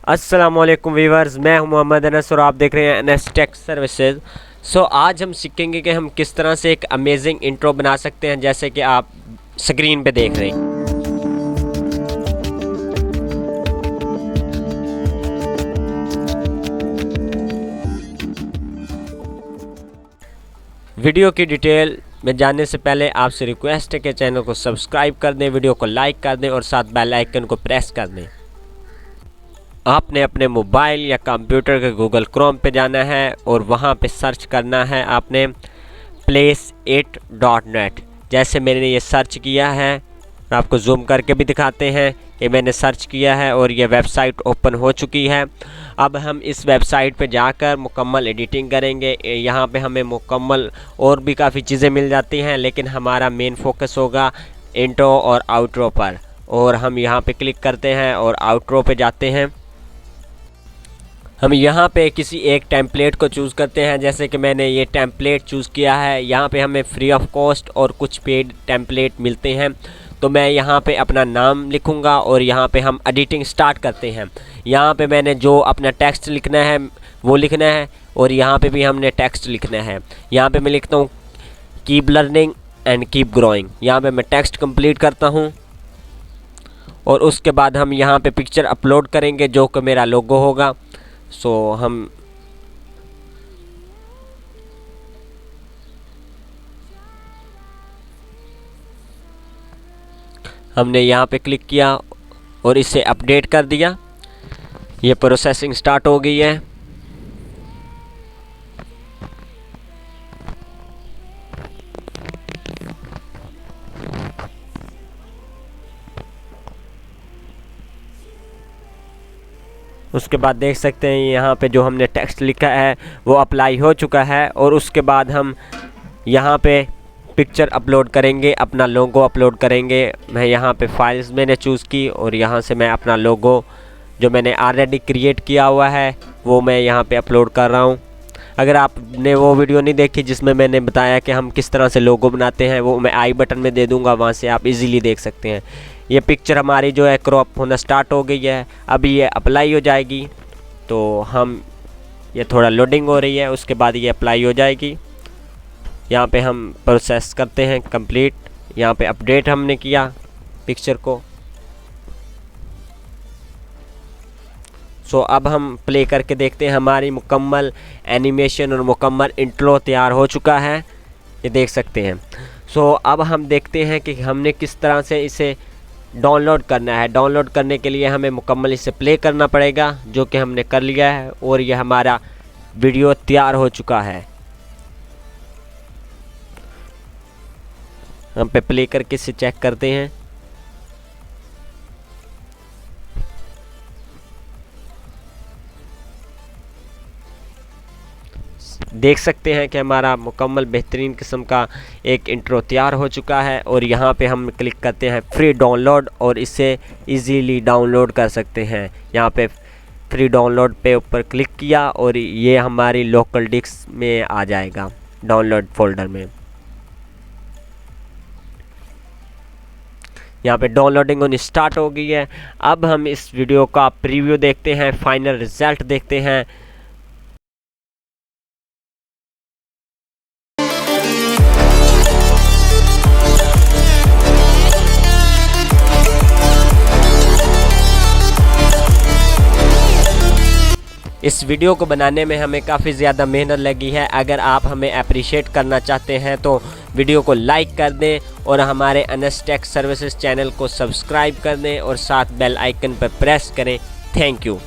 अस्सलामुअलैकुम वीवर्स, मैं हूं मोहम्मद अनस और आप देख रहे हैं अनस टेक सर्विसेज। आज हम सीखेंगे कि हम किस तरह से एक अमेजिंग इंट्रो बना सकते हैं, जैसे कि आप स्क्रीन पे देख रहे हैं। वीडियो की डिटेल में जानने से पहले आपसे रिक्वेस्ट है कि चैनल को सब्सक्राइब कर दें, वीडियो को लाइक कर दें और साथ बेल आइकन को प्रेस कर दें। आपने अपने मोबाइल या कंप्यूटर के गूगल क्रोम पे जाना है और वहाँ पे सर्च करना है आपने place8.net। जैसे मैंने ये सर्च किया है, आपको जूम करके भी दिखाते हैं कि मैंने सर्च किया है और ये वेबसाइट ओपन हो चुकी है। अब हम इस वेबसाइट पे जाकर मुकम्मल एडिटिंग करेंगे। यहाँ पे हमें मुकम्मल और भी काफ़ी चीज़ें मिल जाती हैं, लेकिन हमारा मेन फोकस होगा इंट्रो और आउट्रो पर। और हम यहाँ पे क्लिक करते हैं और आउट्रो पे जाते हैं। हम यहाँ पे किसी एक टेम्पलेट को चूज़ करते हैं, जैसे कि मैंने ये टेम्पलेट चूज़ किया है। यहाँ पे हमें फ्री ऑफ कॉस्ट और कुछ पेड टेम्पलेट मिलते हैं, तो मैं यहाँ पे अपना नाम लिखूँगा और यहाँ पे हम एडिटिंग स्टार्ट करते हैं। यहाँ पे मैंने जो अपना टेक्स्ट लिखना है वो लिखना है और यहाँ पे भी हमने टेक्स्ट लिखना है। यहाँ पे मैं लिखता हूँ keep learning and keep growing. यहाँ पे मैं टेक्स्ट कंप्लीट करता हूँ और उसके बाद हम यहाँ पे पिक्चर अपलोड करेंगे जो कि मेरा लोगो होगा। हमने यहाँ पे क्लिक किया और इसे अपडेट कर दिया। ये प्रोसेसिंग स्टार्ट हो गई है। उसके बाद देख सकते हैं यहाँ पे जो हमने टेक्स्ट लिखा है वो अप्लाई हो चुका है। और उसके बाद हम यहाँ पे पिक्चर अपलोड करेंगे, अपना लोगो अपलोड करेंगे। मैं यहाँ पे फाइल्स मैंने चूज़ की और यहाँ से मैं अपना लोगो जो मैंने ऑलरेडी क्रिएट किया हुआ है वो मैं यहाँ पे अपलोड कर रहा हूँ। अगर आपने वो वीडियो नहीं देखी जिसमें मैंने बताया कि हम किस तरह से लोगो बनाते हैं, वो मैं आई बटन में दे दूँगा, वहाँ से आप इजीली देख सकते हैं। ये पिक्चर हमारी जो है क्रॉप होना स्टार्ट हो गई है। अभी ये अप्लाई हो जाएगी, तो हम ये थोड़ा लोडिंग हो रही है, उसके बाद ये अप्लाई हो जाएगी। यहाँ पे हम प्रोसेस करते हैं कंप्लीट। यहाँ पे अपडेट हमने किया पिक्चर को। अब हम प्ले करके देखते हैं। हमारी मुकम्मल एनिमेशन और मुकम्मल इंट्रो तैयार हो चुका है, ये देख सकते हैं। अब हम देखते हैं कि हमने किस तरह से इसे डाउनलोड करना है। डाउनलोड करने के लिए हमें मुकम्मल इसे प्ले करना पड़ेगा, जो कि हमने कर लिया है और ये हमारा वीडियो तैयार हो चुका है। हम पे प्ले करके इसे चेक करते हैं। देख सकते हैं कि हमारा मुकम्मल बेहतरीन किस्म का एक इंट्रो तैयार हो चुका है। और यहाँ पे हम क्लिक करते हैं फ्री डाउनलोड और इसे इजीली डाउनलोड कर सकते हैं। यहाँ पे फ्री डाउनलोड पे ऊपर क्लिक किया और ये हमारी लोकल डिस्क में आ जाएगा, डाउनलोड फोल्डर में। यहाँ पे डाउनलोडिंग होनी स्टार्ट हो गई है। अब हम इस वीडियो का प्रीव्यू देखते हैं, फाइनल रिजल्ट देखते हैं। इस वीडियो को बनाने में हमें काफ़ी ज़्यादा मेहनत लगी है। अगर आप हमें अप्रिशिएट करना चाहते हैं तो वीडियो को लाइक कर दें और हमारे अनस टेक सर्विसेज चैनल को सब्सक्राइब कर दें और साथ बेल आइकन पर प्रेस करें। Thank you.